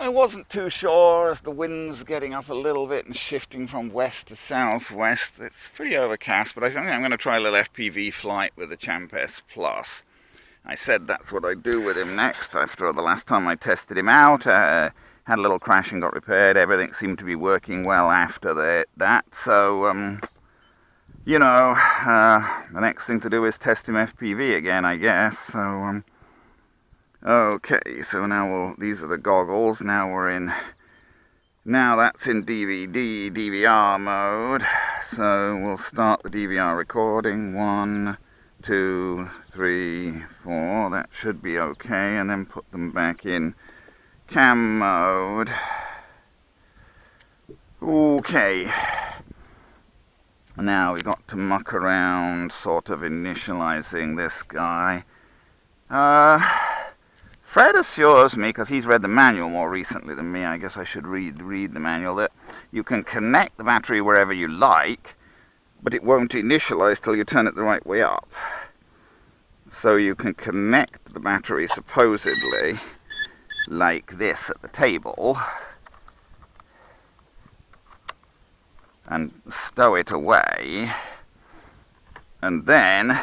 I wasn't too sure as the wind's getting up a little bit and shifting from west to southwest. It's pretty overcast, but I think I'm going to try a little FPV flight with the Champ S Plus. I said that's what I'd do with him next after the last time I tested him out. Had a little crash and got repaired. Everything seemed to be working well after that. So, you know, the next thing to do is test him FPV again, I guess. So, okay, so now these are the goggles. Now that's in DVR mode. So we'll start the DVR recording. 1, 2, 3, 4. That should be okay. And then put them back in cam mode. Okay. Now we've got to muck around sort of initializing this guy. Fred assures me, because he's read the manual more recently than me, I guess I should read the manual, that you can connect the battery wherever you like, but it won't initialize till you turn it the right way up. So you can connect the battery supposedly like this at the table and stow it away, and then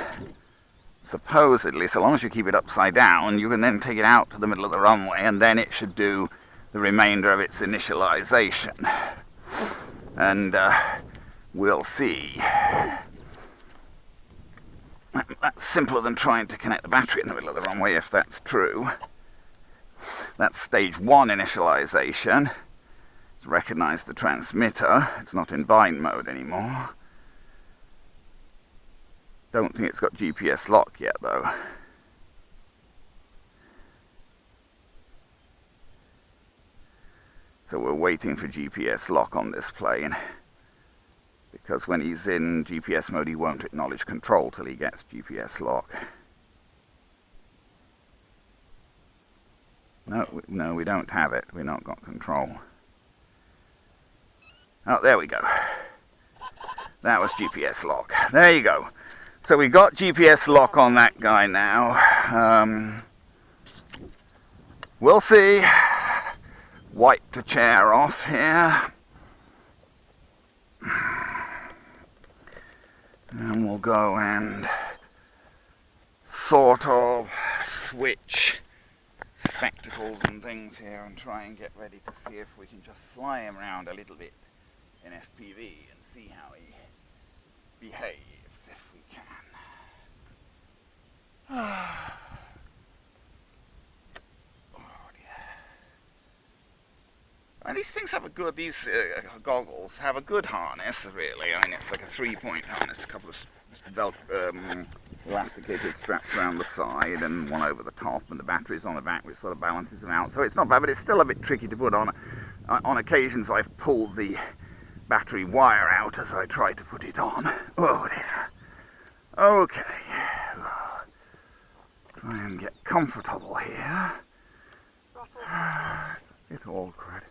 supposedly, so long as you keep it upside down, you can then take it out to the middle of the runway, and then it should do the remainder of its initialization. And we'll see. That's simpler than trying to connect the battery in the middle of the runway, if that's true. That's stage 1 initialization. Recognize the transmitter. It's not in bind mode anymore. Don't think it's got GPS lock yet, though. So we're waiting for GPS lock on this plane, because when he's in GPS mode he won't acknowledge control till he gets GPS lock. No, we don't have it. We've not got control. Oh, there we go. That was GPS lock. There you go. So we got GPS lock on that guy now. We'll see. Wipe the chair off here. And we'll go and sort of switch spectacles and things here and try and get ready to see if we can just fly him around a little bit in FPV and see how he behaves if we can. Oh dear. And these things have a good, these goggles have a good harness, really. I mean, it's like a 3-point harness, a couple of elasticated straps around the side and one over the top, and the battery's on the back, which sort of balances them out. So it's not bad, but it's still a bit tricky to put on. On occasions I've pulled the battery wire out as I try to put it on. Oh dear. Okay. Try and get comfortable here. It's awkward.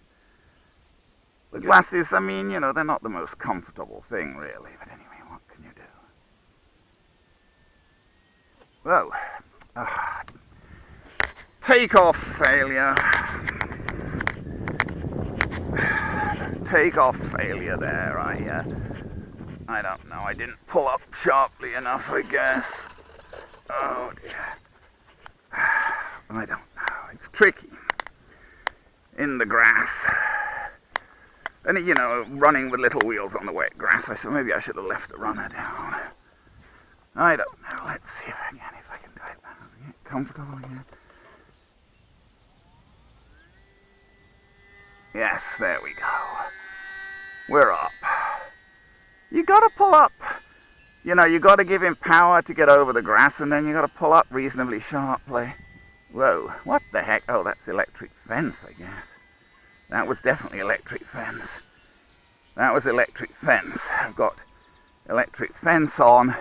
The glasses, I mean, you know, they're not the most comfortable thing, really. But anyway, what can you do? Whoa. Takeoff failure. Takeoff failure there. I don't know. I didn't pull up sharply enough, I guess. Oh dear. I don't know. It's tricky in the grass. And, you know, running with little wheels on the wet grass, I said maybe I should have left the runner down. I don't know. Let's see if I can do it. Get comfortable again. Yes, there we go. We're up. You gotta pull up. You know, you gotta give him power to get over the grass, and then you gotta pull up reasonably sharply. Whoa, what the heck? Oh, that's electric fence, I guess. That was definitely electric fence. That was electric fence. I've got electric fence on.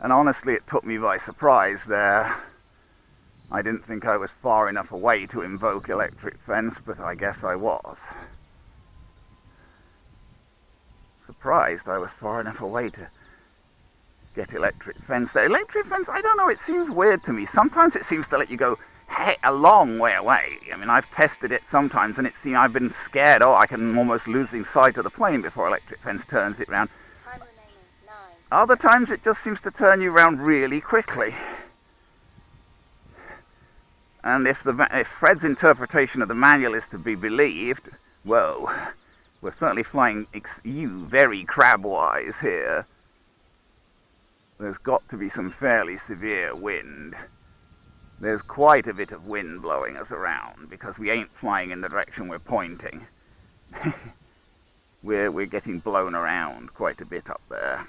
And honestly, it took me by surprise there. I didn't think I was far enough away to invoke electric fence, but I guess I was. Surprised I was far enough away to get electric fence there. Electric fence, I don't know, it seems weird to me. Sometimes it seems to let you go a long way away. I mean, I've tested it sometimes, and I've been scared. Oh, I can almost losing sight of the plane before electric fence turns it round. Time remaining 9. Other times it just seems to turn you round really quickly. And if Fred's interpretation of the manual is to be believed, whoa, we're certainly flying very crab-wise here. There's got to be some fairly severe wind. There's quite a bit of wind blowing us around because we ain't flying in the direction we're pointing. We're getting blown around quite a bit up there.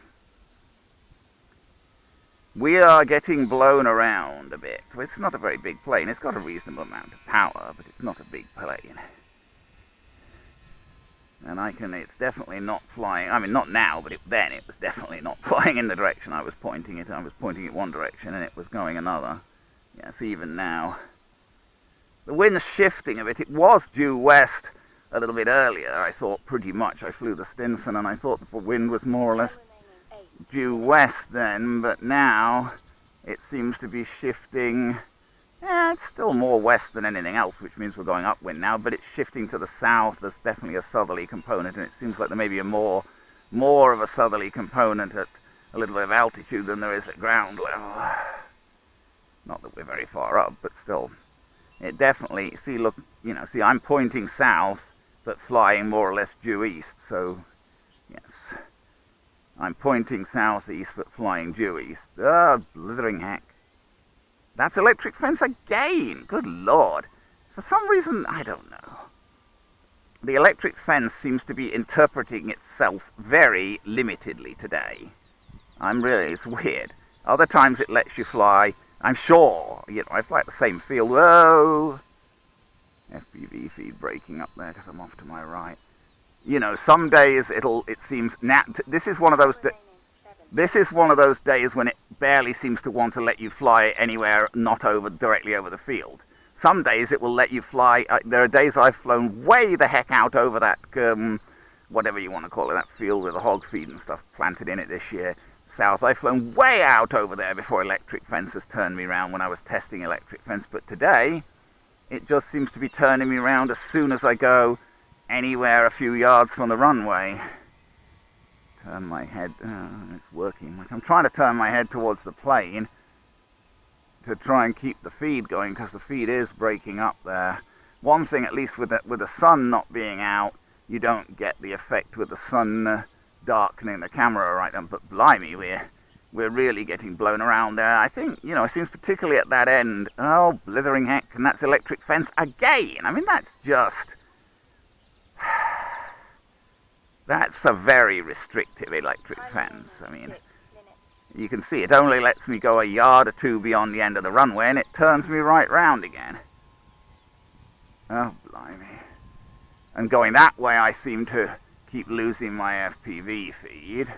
We are getting blown around a bit. It's not a very big plane. It's got a reasonable amount of power, but it's not a big plane. And it's definitely not flying. I mean, not now, but then it was definitely not flying in the direction I was pointing it. I was pointing it one direction and it was going another. Yes, even now. The wind's shifting a bit. It was due west a little bit earlier, I thought, pretty much. I flew the Stinson and I thought the wind was more or less due west then, but now it seems to be shifting. It's still more west than anything else, which means we're going upwind now, but it's shifting to the south. There's definitely a southerly component, and it seems like there may be a more of a southerly component at a little bit of altitude than there is at ground level. Not that we're very far up, but still. It definitely, see, I'm pointing south, but flying more or less due east, so, yes. I'm pointing southeast, but flying due east. Oh, blithering heck. That's electric fence again! Good Lord. For some reason, I don't know. The electric fence seems to be interpreting itself very limitedly today. It's weird. Other times it lets you fly. I'm sure, I fly at the same field. Whoa! FPV feed breaking up there because I'm off to my right. Some days it seems this is one of those days when it barely seems to want to let you fly anywhere not directly over the field. Some days it will let you fly. There are days I've flown way the heck out over that whatever you want to call it, that field with the hog feed and stuff planted in it this year. South, I've flown way out over there before electric fence has turned me around when I was testing electric fence. But today, it just seems to be turning me around as soon as I go anywhere a few yards from the runway. Turn my head, it's working. I'm trying to turn my head towards the plane to try and keep the feed going because the feed is breaking up there. One thing, at least with the sun not being out, you don't get the effect with the sun darkening the camera right now. But blimey, we're really getting blown around there. I think, it seems particularly at that end. Oh, blithering heck, and that's electric fence again. I mean, that's just... That's a very restrictive electric fence. I mean, you can see it only lets me go a yard or two beyond the end of the runway and it turns me right round again. Oh, blimey. And going that way, I seem to keep losing my FPV feed.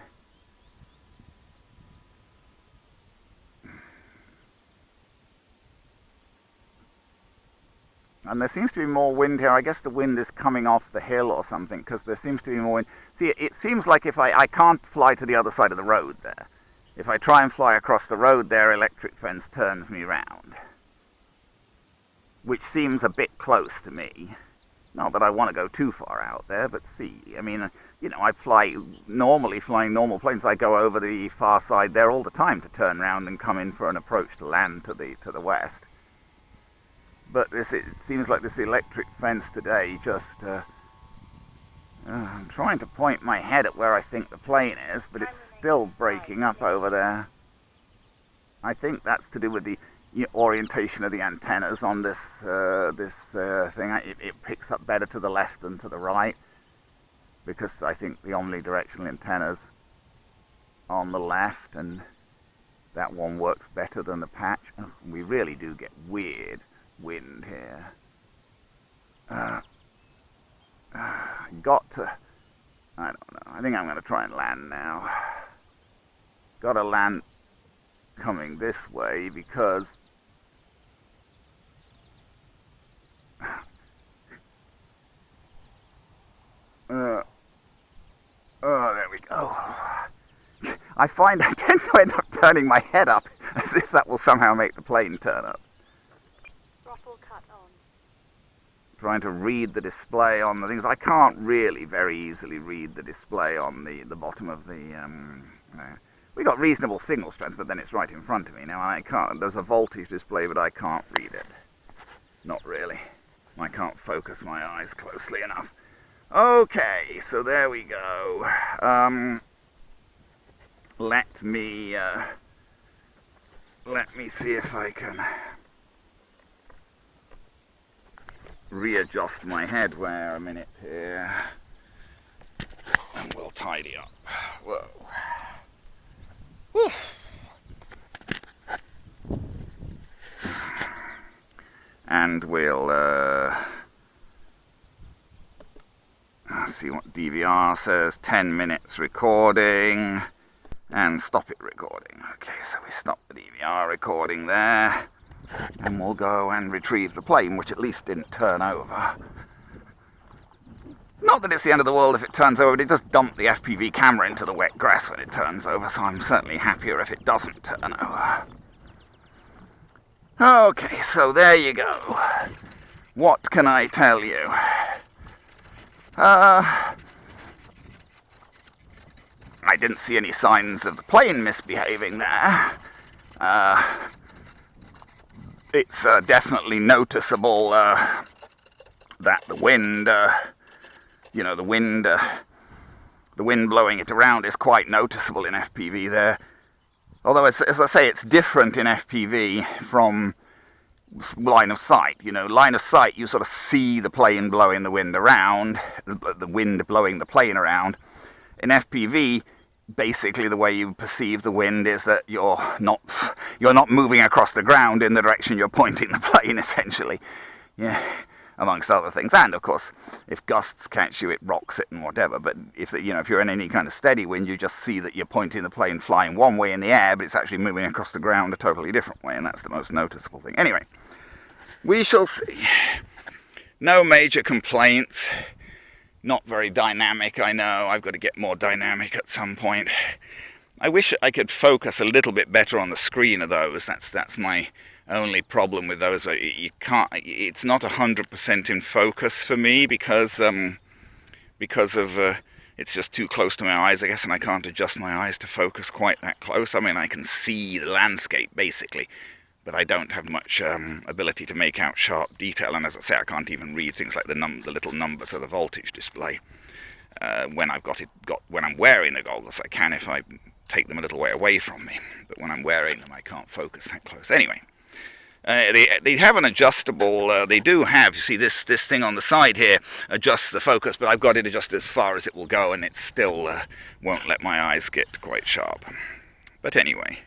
And there seems to be more wind here. I guess the wind is coming off the hill or something, because there seems to be more wind. See, it seems like if I can't fly to the other side of the road there. If I try and fly across the road there, electric fence turns me round. Which seems a bit close to me. Not that I want to go too far out there, but see, I mean, I normally flying normal planes, I go over the far side there all the time to turn around and come in for an approach to land to the west. But it seems like this electric fence today just... I'm trying to point my head at where I think the plane is, but it's still breaking up over there. I think that's to do with the orientation of the antennas on this thing. It picks up better to the left than to the right, because I think the omnidirectional antenna's on the left, and that one works better than the patch. Oh, we really do get weird wind here. Got to, I don't know, I think I'm going to try and land now. Got to land coming this way because oh, there we go. I find I tend to end up turning my head up as if that will somehow make the plane turn up. Trying to read the display on the things. I can't really very easily read the display on the bottom of the... we got reasonable signal strength, but then it's right in front of me. Now I can't... There's a voltage display, but I can't read it. Not really. I can't focus my eyes closely enough. Okay, so there we go. Let me see if I can readjust my headwear a minute here, and we'll tidy up. Whoa. Whew. And we'll see what DVR says. 10 minutes recording, and stop it recording. Okay, so we stop the DVR recording there, and we'll go and retrieve the plane, which at least didn't turn over. Not that it's the end of the world if it turns over, but it does dump the FPV camera into the wet grass when it turns over, so I'm certainly happier if it doesn't turn over. Okay, so there you go. What can I tell you? I didn't see any signs of the plane misbehaving there. It's definitely noticeable that the wind, the wind blowing it around is quite noticeable in FPV there. Although, as I say, it's different in FPV from line of sight. Line of sight, you sort of see the plane blowing the wind around, the wind blowing the plane around. In FPV, basically the way you perceive the wind is that you're not moving across the ground in the direction you're pointing the plane, essentially. Yeah, amongst other things. And of course, if gusts catch you, it rocks it and whatever. But if you're in any kind of steady wind, you just see that you're pointing the plane flying one way in the air, but it's actually moving across the ground a totally different way, and that's the most noticeable thing. Anyway, we shall see. No major complaints. Not very dynamic, I know. I've got to get more dynamic at some point. I wish I could focus a little bit better on the screen of those. That's my only problem with those. You can't. It's not 100% in focus for me because of it's just too close to my eyes, I guess, and I can't adjust my eyes to focus quite that close. I mean, I can see the landscape basically, but I don't have much ability to make out sharp detail. And as I say, I can't even read things like the little numbers of the voltage display when when I'm wearing the goggles. I can if I take them a little way away from me, but when I'm wearing them, I can't focus that close. Anyway, they have an adjustable. They do have. You see, this thing on the side here adjusts the focus, but I've got it adjusted as far as it will go, and it still won't let my eyes get quite sharp. But anyway.